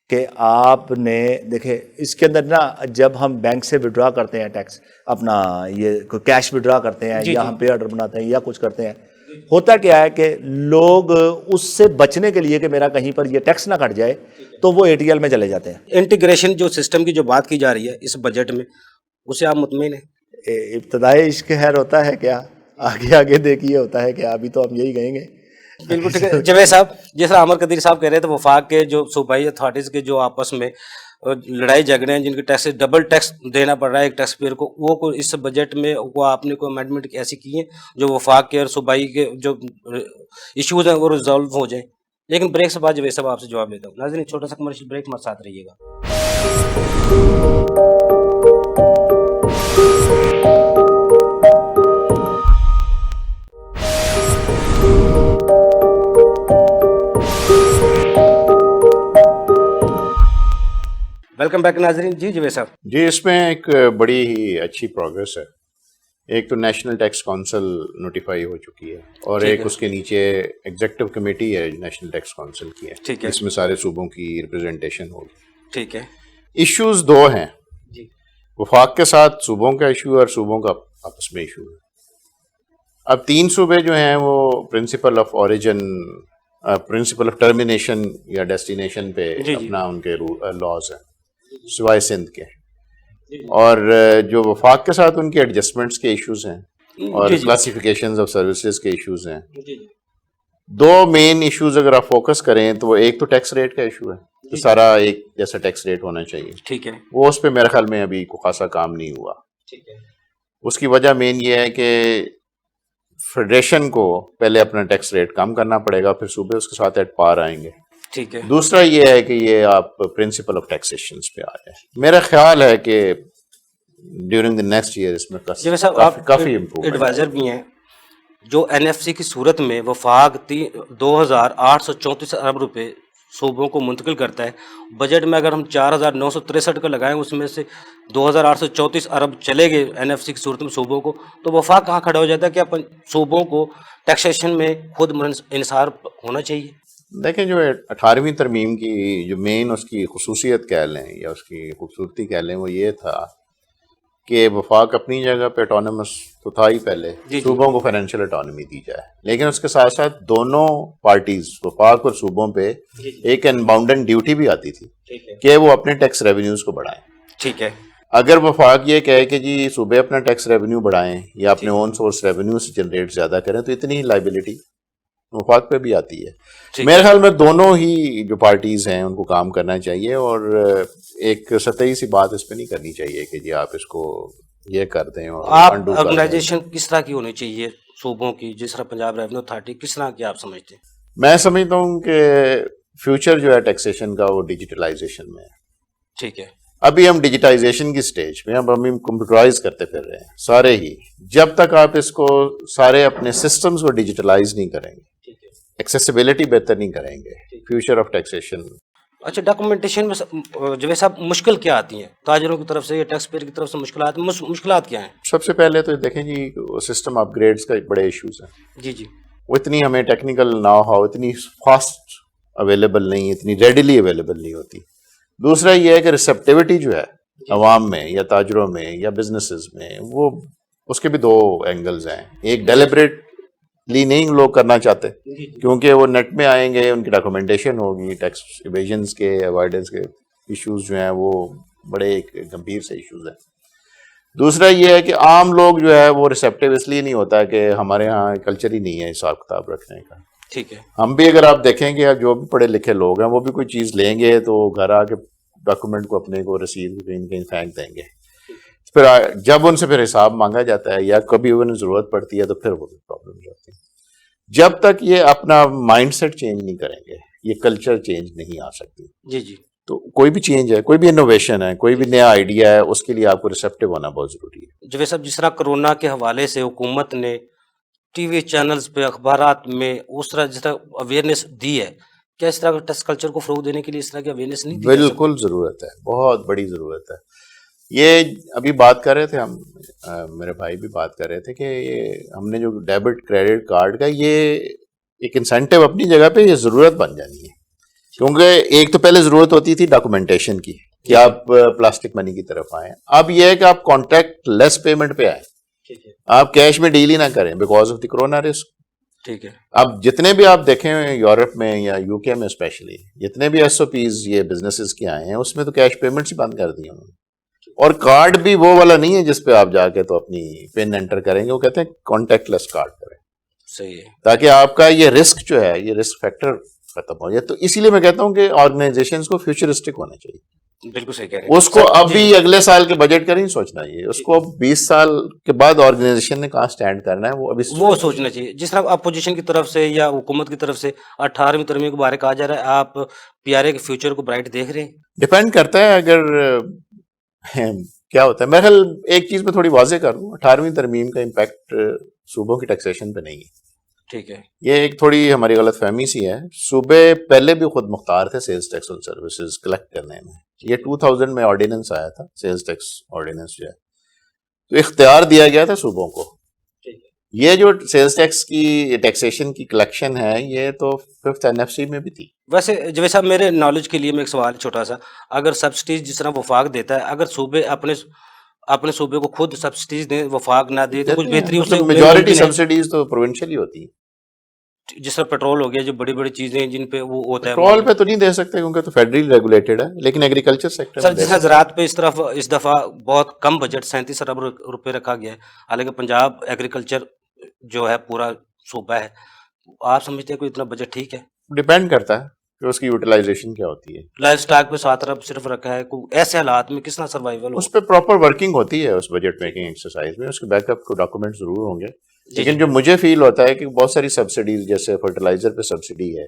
کہ آپ نے دیکھے اس کے اندر نا جب ہم بینک سے وڈرا کرتے ہیں ٹیکس اپنا یہ کیش وڈرا کرتے ہیں یا ہم پے آرڈر بناتے ہیں یا کچھ کرتے ہیں، ہوتا کیا ہے کہ لوگ اس سے بچنے کے لیے کہ میرا کہیں پر یہ ٹیکس نہ کٹ جائے تو وہ اے ٹی ایل میں چلے جاتے ہیں. انٹیگریشن جو سسٹم کی جو بات کی جا رہی ہے اس بجٹ میں، اسے آپ مطمئن ہیں؟ ابتدائی عشق خیر ہوتا ہے کیا، آگے دیکھیے ہوتا ہے کیا، ابھی تو ہم یہی کہیں گے. بالکل ٹھیک ہے جوید صاحب، جس طرح عمر قدیر صاحب کہہ رہے تھے وفاق کے جو صوبائی اتھارٹیز کے جو آپس میں لڑائی جھگڑے ہیں، جن کے ٹیکس ڈبل ٹیکس دینا پڑ رہا ہے ایک ٹیکس پیئر کو، وہ اس بجٹ میں وہ آپ نے کوئی امینڈمنٹ ایسی کی ہیں جو وفاق کے اور صوبائی کے جو ایشوز ہیں وہ ریزالو ہو جائیں؟ لیکن بریک سے بعد جوید صاحب آپ سے جواب لیتا ہوں. ناظرین چھوٹا سا کمرشل بریک، ہمارے ساتھ رہیے گا. ویلکم بیک ناظرین. جی جوید صاحب. جی اس میں ایک بڑی ہی اچھی پروگرس ہے. ایک تو نیشنل ٹیکس کونسل نوٹیفائی ہو چکی ہے اور ایک اس کے نیچے ایگزیکٹو کمیٹی ہے نیشنل ٹیکس کونسل کی ہے، اس میں سارے صوبوں کی ریپرزنٹیشن ہوگی. ٹھیک ہے. ایشوز دو ہیں، وفاق کے ساتھ صوبوں کا ایشو اور صوبوں کا آپس میں ایشو ہے. اب 3 صوبے جو ہیں وہ principle of origin, principle of termination یا ڈیسٹینیشن پہ اپنا ان کے لاز ہیں سوائے سندھ کے، اور جو وفاق کے ساتھ ان کے ایڈجسٹمنٹس کے ایشوز ہیں اور کلاسیفیکیشنز آف سروسز کے ایشوز ہیں. 2 مین ایشوز اگر آپ فوکس کریں تو وہ ایک تو ٹیکس ریٹ کا ایشو ہے، تو سارا ایک جیسا ٹیکس ریٹ ہونا چاہیے. ٹھیک ہے. وہ اس پہ میرے خیال میں ابھی کوئی خاصا کام نہیں ہوا. ٹھیک ہے. اس کی وجہ مین یہ ہے کہ فیڈریشن کو پہلے اپنا ٹیکس ریٹ کم کرنا پڑے گا، پھر صوبے اس کے ساتھ ایٹ پار آئیں گے. ٹھیک ہے. دوسرا یہ ہے کہ یہ آپ پرنسپل آف ٹیکسیشن پہ آ جائیں. میرا خیال ہے کہ ڈیورنگ دی نیکسٹ ایئر اس میں کافی امپروومنٹ. ایڈوائزر بھی ہیں جو NFC کی صورت میں وفاق 2834 ارب روپے صوبوں کو منتقل کرتا ہے. بجٹ میں اگر ہم 4963 کا لگائیں، اس میں سے 2834 ارب چلے گئے NFC کی صورت میں صوبوں کو، تو وفاق کہاں کھڑا ہو جاتا ہے کہ اپن صوبوں کو ٹیکسیشن میں خود انحصار ہونا چاہیے. دیکھیں جو 18ویں ترمیم کی جو مین اس کی خصوصیت کہہ لیں یا اس کی خوبصورتی کہہ لیں، وہ یہ تھا کہ وفاق اپنی جگہ پہ اٹانومس تو تھا ہی پہلے، صوبوں کو فائنینشیل اٹانومی دی جائے، لیکن اس کے ساتھ ساتھ دونوں پارٹیز وفاق اور صوبوں پہ ایک انباؤنڈن ڈیوٹی بھی آتی تھی کہ وہ اپنے ٹیکس ریونیوز کو بڑھائیں. ٹھیک ہے. اگر وفاق یہ کہے کہ جی صوبے اپنا ٹیکس ریونیو بڑھائیں یا اپنے اون سورس ریونیو سے جنریٹ زیادہ کریں، تو اتنی لائبلٹی وفاق پہ بھی آتی ہے. میرے خیال میں دونوں ہی جو پارٹیز ہیں ان کو کام کرنا چاہیے، اور ایک سطحی سی بات اس پہ نہیں کرنی چاہیے کہ جی آپ اس کو یہ کر دیں. اور آپ آرگنائزیشن کس طرح کی ہونی چاہیے صوبوں کی، جس طرح پنجاب ریونیو اتھارٹی، کس طرح کی آپ سمجھتے ہیں؟ میں سمجھتا ہوں کہ فیوچر جو ہے ٹیکسیشن کا وہ ڈیجیٹلائزیشن میں ہے. ٹھیک ہے. ابھی ہم ڈیجیٹائزیشن کی سٹیج میں، اب ہم کمپیوٹرائز کرتے پھر رہے ہیں سارے ہی. جب تک آپ اس کو سارے اپنے سسٹمز کو ڈیجیٹلائز نہیں کریں گے، ایکسیسیبلٹی بہتر نہیں کریں گے، فیوچر آف ٹیکسیشن. اچھا، ڈاکومنٹیشن میں جوید صاحب مشکل کیا آتی ہیں تاجروں کی طرف سے یا ٹیکس پیئر کی طرف سے؟ مشکلات کیا ہیں؟ سب سے پہلے تو دیکھیں جی، سسٹم اپ گریڈز کا بڑے ایشوز ہیں. جی جی وہ اتنی ہمیں ٹیکنیکل نہ ہو، اتنی فاسٹ اویلیبل نہیں، اتنی ریڈیلی اویلیبل نہیں ہوتی. دوسرا یہ ہے کہ ریسیپٹیوٹی جو ہے عوام میں یا تاجروں میں یا بزنسز میں، وہ اس کے بھی دو اینگلز ہیں. ایک ڈیلیبریٹلی نہیں لوگ کرنا چاہتے کیونکہ وہ نیٹ میں آئیں گے، ان کی ڈاکومنٹیشن ہوگی، ٹیکس ایویژنس کے، اوائڈنس کے ایشوز جو ہیں وہ بڑے ایک گمبھیر سے ایشوز ہیں. دوسرا یہ ہے کہ عام لوگ جو ہے وہ ریسیپٹیو اس لیے نہیں ہوتا کہ ہمارے ہاں کلچر ہی نہیں ہے حساب کتاب رکھنے کا. ٹھیک ہے. ہم بھی اگر آپ دیکھیں گے، جو بھی پڑھے لکھے لوگ ہیں وہ بھی کوئی چیز لیں گے تو گھر آ کے ڈاکومنٹ کو اپنے کو رسید کہیں کہیں پھینک دیں گے. پھر جب ان سے پھر حساب مانگا جاتا ہے یا کبھی انہیں ضرورت پڑتی ہے تو پھر وہ پرابلم ہو جاتی ہے. جب تک یہ اپنا مائنڈ سیٹ چینج نہیں کریں گے، یہ کلچر چینج نہیں آ سکتی. جی جی. تو کوئی بھی چینج ہے، کوئی بھی انوویشن ہے، کوئی بھی نیا آئیڈیا ہے، اس کے لیے آپ کو ریسیپٹیو ہونا بہت ضروری ہے. جوید صاحب، جس طرح کرونا کے حوالے سے حکومت نے ٹی وی چینلز پہ، اخبارات میں اس طرح جس طرح اویئرنیس دی ہے، کیا اس طرح کا ٹیکس کلچر کو فروغ دینے کے لیے اس طرح کی اویئرنیس نہیں دی جا سکتی؟ بالکل ضرورت ہے، بہت بڑی ضرورت ہے. یہ ابھی بات کر رہے تھے ہم، میرے بھائی بھی بات کر رہے تھے کہ یہ ہم نے جو ڈیبٹ کریڈٹ کارڈ کا، یہ ایک انسینٹیو اپنی جگہ پہ، یہ ضرورت بن جانی ہے. کیونکہ ایک تو پہلے ضرورت ہوتی تھی ڈاکومنٹیشن کی کہ آپ پلاسٹک منی کی طرف آئیں. اب یہ ہے کہ آپ کانٹیکٹ لیس پیمنٹ پہ آئیں، آپ کیش میں ڈیل ہی نہ کریں because of the corona risk. ٹھیک ہے. اب جتنے بھی آپ دیکھیں یورپ میں یا یو کے میں اسپیشلی، جتنے بھی ایس او پیز یہ بزنسز کے آئے ہیں، اس میں تو کیش پیمنٹس ہی بند کر دی انہوں نے. اور کارڈ بھی وہ والا نہیں ہے جس پہ آپ جا کے تو اپنی پن انٹر کریں گے، وہ کہتے ہیں کانٹیکٹ لیس کارڈ کریں. صحیح ہے. تاکہ آپ کا یہ رسک جو ہے، یہ رسک فیکٹر ختم ہو جائے. تو اسی لیے میں کہتا ہوں کہ آرگنائزیشنز کو فیوچرسٹک ہونا چاہیے. بالکل صحیح کہہ رہے ہیں. اس کو ابھی اگلے سال کے بجٹ کا نہیں سوچنا چاہیے، اس کو 20 سال کے بعد آرگنائزیشن نے کہاں سٹینڈ کرنا ہے وہ ابھی وہ سوچنا چاہیے. جس طرح اپوزیشن کی طرف سے یا حکومت کی طرف سے 18ویں ترمیم کے بارے کہا جا رہا ہے، آپ پی آر اے کے فیوچر کو برائٹ دیکھ رہے ہیں؟ ڈیپینڈ کرتا ہے. اگر کیا ہوتا ہے، میں خیال ایک چیز میں تھوڑی واضح کر دوں، 18ویں ترمیم کا امپیکٹ صوبوں کی ٹیکسیشن پہ نہیں ہے. ٹھیک ہے. یہ ایک تھوڑی ہماری غلط فہمی سی ہے. صوبے پہلے بھی خود مختار تھے سیلز ٹیکس اور سروسز کلیکٹ کرنے میں. یہ 2000 میں آرڈیننس آیا تھا، سیلز ٹیکس آرڈیننس جو ہے، تو اختیار دیا گیا تھا صوبوں کو. یہ جو سیلز ٹیکس کی ٹیکسیشن کی کلیکشن ہے، یہ تو 5th NFC میں بھی تھی. ویسے جوید صاحب، میرے نالج کے لیے میں ایک سوال چھوٹا سا، اگر سبسڈیز جس طرح وفاق دیتا ہے، اگر صوبے اپنے صوبے کو خود سبسڈیز دیں، وفاق نہ دے تو کچھ بہتری اس سے میجورٹی سبسڈیز تو پروونشل ہی ہوتی ہیں. جس طرح پیٹرول ہو گیا، جو بڑی بڑی چیزیں جن پہ وہ ہوتا ہے. پیٹرول پہ تو نہیں دے سکتے کیونکہ تو فیڈرل ریگولیٹڈ ہے، لیکن ایگریکلچر سیکٹر سر جس طرح زراعت پہ اس دفعہ بہت کم بجٹ 37 ارب روپے رکھا گیا ہے، حالانکہ پنجاب ایگریکلچر جو ہے پورا صوبہ ہے. آپ سمجھتے ہیں کوئی اتنا بجٹ ٹھیک ہے؟ ڈیپینڈ کرتا ہے کہ اس کی یوٹیلائزیشن کیا ہوتی ہے. لائف سٹاک پہ 7 ارب صرف رکھا ہے. ایسے حالات میں کس طرح سروائیول ہو؟ اس پہ پراپر ورکنگ ہوتی ہے اس بجٹ میکنگ ایکسرسائز میں، اس کے بیک اپ کو ڈاکومنٹ ضرور ہوں گے. لیکن جو مجھے فیل ہوتا ہے کہ بہت ساری سبسڈیز، جیسے فرٹیلائزر پہ سبسڈی ہے،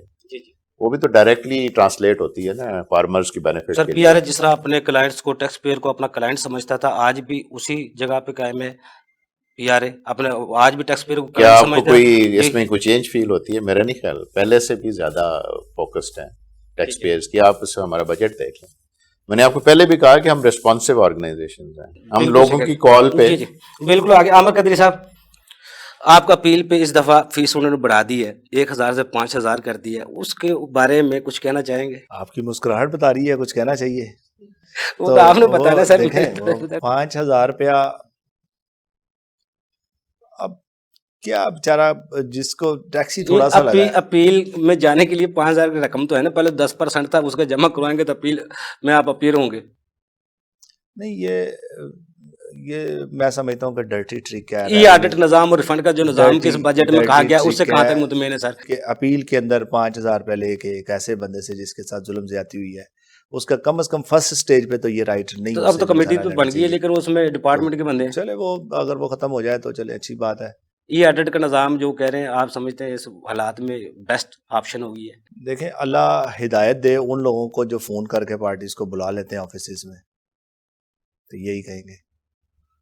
وہ بھی تو ڈائریکٹلی ٹرانسلیٹ ہوتی ہے نا فارمرز کی بینیفٹ. سر پی آر اے جس طرح اپنے کلائنٹس کو، ٹیکس پیئر کو اپنا کلائنٹ سمجھتا تھا، آج بھی اسی جگہ پہ قائم ہے پی آر اے اپنے، آج بھی ٹیکس پیئر کو کیا آپ کو سمجھتا کوئی اس میں کوئی چینج فیل ہوتی ہے؟ میرا نہیں خیال، پہلے سے بھی زیادہ فوکسڈ ہیں ٹیکس پیئرز کی. آپ اس سے ہمارا بجٹ دیکھ لیں. میں نے آپ کو پہلے بھی کہا کہ ہم ریسپانسو آرگنائزیشنز ہیں، ہم لوگوں کی کال پہ. جی بالکل. آگے عامر قدری صاحب، آپ کا اپیل پہ اس دفعہ فیس انہوں نے بڑھا دی ہے، 1000 سے 5000 کر دی ہے، اس کے بارے میں کچھ کہنا چاہیں گے؟ آپ کی مسکراہٹ بتا رہی ہے کچھ کہنا چاہیے. وہ تو آپ نے بتانا سر. 5000 روپیہ اب کیا بیچارہ جس کو ٹیکسی تھوڑا سا لگا. اپیل میں جانے کے لیے 5000 کی رقم تو ہے نا، پہلے 10% تھا، اس کا جمع کروائیں گے تو اپیل میں آپ اپیئر ہوں گے. نہیں، یہ میں سمجھتا ہوں کہ ڈرٹی ٹرک ہے. ای آڈٹ نظام اور ریفنڈ کا جو نظام کس بجٹ میں کہا گیا، اس سے کہاں تک مطمئن ہے سر؟ کہ اپیل کے اندر 5000 روپے لے کے ایک ایسے بندے سے جس کے ساتھ ظلم زیادتی ہوئی ہے، اس کا کم از کم فرسٹ سٹیج پہ تو یہ رائٹ نہیں. اب تو کمیٹی تو بن گئی ہے، لیکن اس میں ڈپارٹمنٹ کے بندے ہیں. چلے وہ اگر وہ ختم ہو جائے تو چلے اچھی بات ہے. ای آڈٹ کا نظام جو کہہ رہے ہیں، آپ سمجھتے ہیں اس حالات میں بیسٹ آپشن ہوگی ہے؟ دیکھیں، اللہ ہدایت دے ان لوگوں کو جو فون کر کے پارٹیز کو بلا لیتے ہیں آفیسز میں. تو یہی کہیں گے.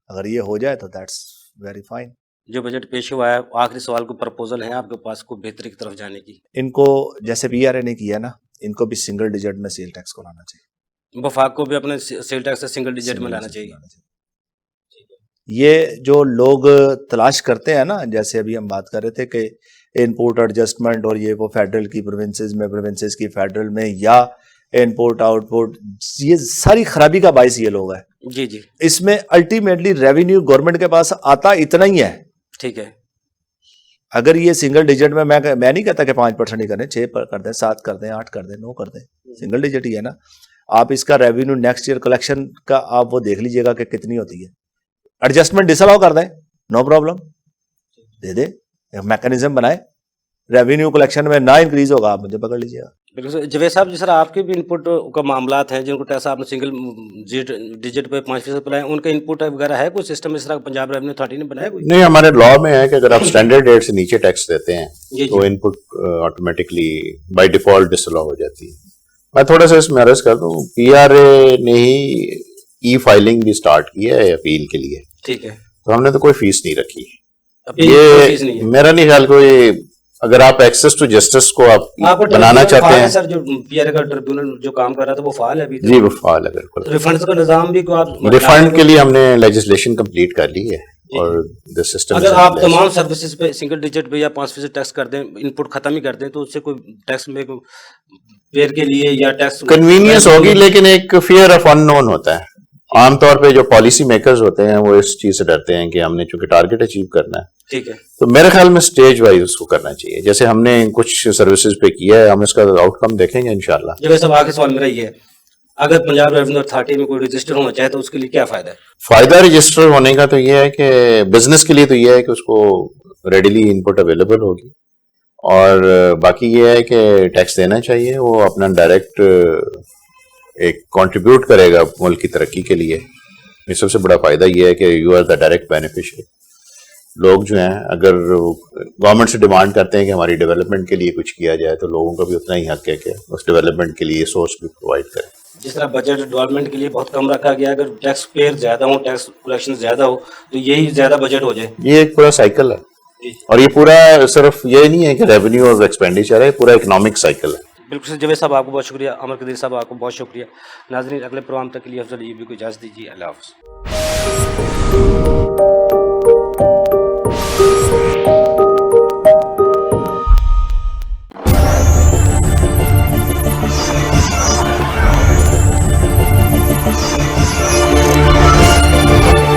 اگر یہ ہو جائے تو دیٹس ویری فائن. جو بجٹ پیش ہوا ہے آخری سوال کو پرپوزل ہے آپ کے پاس کو بہتری کی طرف جانے کی؟ ان کو جیسے پی آر اے نے کیا نا, ان کو بھی سنگل ڈیجٹ میں سیل ٹیکس کو لانا چاہیے. وفاق کو بھی اپنے سیل ٹیکس سے سنگل ڈیجٹ میں لانا چاہیے. یہ جو لوگ تلاش کرتے ہیں نا, جیسے ابھی ہم بات کر رہے تھے کہ انپورٹ ایڈجسٹمنٹ اور یہ وہ فیڈرل کی پروونسز میں, پروونسز کی فیڈرل میں, یا انپورٹ آؤٹ پورٹ, یہ ساری خرابی کا باعث یہ لوگ ہے. جی جی اس میں الٹیمیٹلی ریونیو گورنمنٹ کے پاس آتا اتنا ہی ہے. ٹھیک ہے. اگر یہ سنگل ڈیجٹ میں نہیں کہتا کہ 5% ہی کریں, 6 کر دیں, 7 کر دیں, 8 کر دیں, 9 کر دیں, سنگل ڈیجٹ ہی ہے نا. آپ اس کا ریونیو نیکسٹ ایئر کلیکشن کا آپ وہ دیکھ لیجئے گا کہ کتنی ہوتی ہے. ایڈجسٹمنٹ ڈسالاؤ کر دیں, نو پرابلم, دے دیں, میکانزم بنائے, ریونیو کلیکشن میں نہ انکریز ہوگا, آپ مجھے پکڑ لیجیے گا. بالکل جوید صاحب, جس طرح آپ کے بھی ان پٹ کا معاملات ہیں جن کو ٹیکس آپ نے سنگل ڈیجٹ پہ 5% پہ لائے, ان کا ان پٹ وغیرہ ہے کوئی سسٹم اس طرح پنجاب ریونیو اتھارٹی نے بنایا کوئی؟ نہیں, ہمارے لا میں ہے کہ اگر آپ اسٹینڈرڈ ریٹ سے نیچے ٹیکس دیتے ہیں تو جی. ان پٹ آٹومیٹکلی بائی ڈیفالٹ ڈسالاؤ ہو جاتی ہے. میں تھوڑا سا اس میں عرض کر دوں, پی آر اے نے ہی ای فائلنگ بھی سٹارٹ کی ہے اپیل کے لیے. ٹھیک ہے. تو ہم نے تو کوئی فیس نہیں رکھی. یہ میرا نہیں خیال کوئی, اگر آپ ایکسس ٹو جسٹس کو آپ بنانا چاہتے ہیں. سر جو پی آر اے کا ٹریبیونل جو کام کر رہا تھا وہ فعال ہے ابھی؟ جی وہ فعال ہے بالکل. ریفنڈز کا نظام بھی کو آپ ریفنڈ کے لیے ہم نے لیجسلیشن کمپلیٹ کر لی ہے, اور سسٹم اگر آپ تمام سروسز پہ سنگل ڈیجٹ پہ یا 5% ٹیکس کر دیں, ان پٹ ختم ہی کر دیں, تو اس سے کوئی ٹیکس میں پیئر کے لیے یا ٹیکس کنوینئنس ہوگی, لیکن ایک فیئر آف ان نون ہوتا ہے. عام طور پہ جو پالیسی میکرز ہوتے ہیں وہ اس چیز سے ڈرتے ہیں کہ ہم نے چونکہ ٹارگیٹ اچیو کرنا ہے. ٹھیک ہے. تو میرے خیال میں سٹیج وائز اس کو کرنا چاہیے, جیسے ہم نے کچھ سروسز پہ کیا ہے, ہم اس کا آؤٹ کم دیکھیں گے انشاءاللہ. جب ایسا آخری سوال میرا یہ ہے, اگر پنجاب ریونیو اتھارٹی میں کوئی رجسٹر ہونا چاہے تو اس کے لیے کیا فائدہ ہے؟ فائدہ رجسٹر ہونے کا تو یہ ہے کہ بزنس کے لیے تو یہ ہے کہ اس کو ریڈیلی ان پٹ اویلیبل ہوگی, اور باقی یہ ہے کہ ٹیکس دینا چاہیے. وہ اپنا ڈائریکٹ ایک کنٹریبیوٹ کرے گا ملک کی ترقی کے لیے. یہ سب سے بڑا فائدہ یہ ہے کہ you are the direct beneficiary. لوگ جو ہیں اگر گورنمنٹ سے ڈیمانڈ کرتے ہیں کہ ہماری ڈیولپمنٹ کے لیے کچھ کیا جائے, تو لوگوں کا بھی اتنا ہی حق ہے کہ اس ڈیولپمنٹ کے لیے سورس بھی پرووائڈ کریں. جس طرح بجٹ ڈیولپمنٹ کے لیے بہت کم رکھا گیا, اگر ٹیکس پیئر زیادہ ہو, ٹیکس کلیکشن زیادہ ہو, تو یہی زیادہ بجٹ ہو جائے. یہ ایک پورا سائیکل ہے, اور یہ پورا صرف یہ نہیں ہے کہ ریونیو اور ایکسپینڈیچر ہے, پورا اکنامک سائیکل ہے. بالکل سر. جاوید صاحب آپ کو بہت شکریہ, عمر قدیر صاحب آپ کو بہت شکریہ. ناظرین اگلے پروگرام تک کے لیے افضل یہ بھی کو اجازت دیجیے. اللہ حافظ.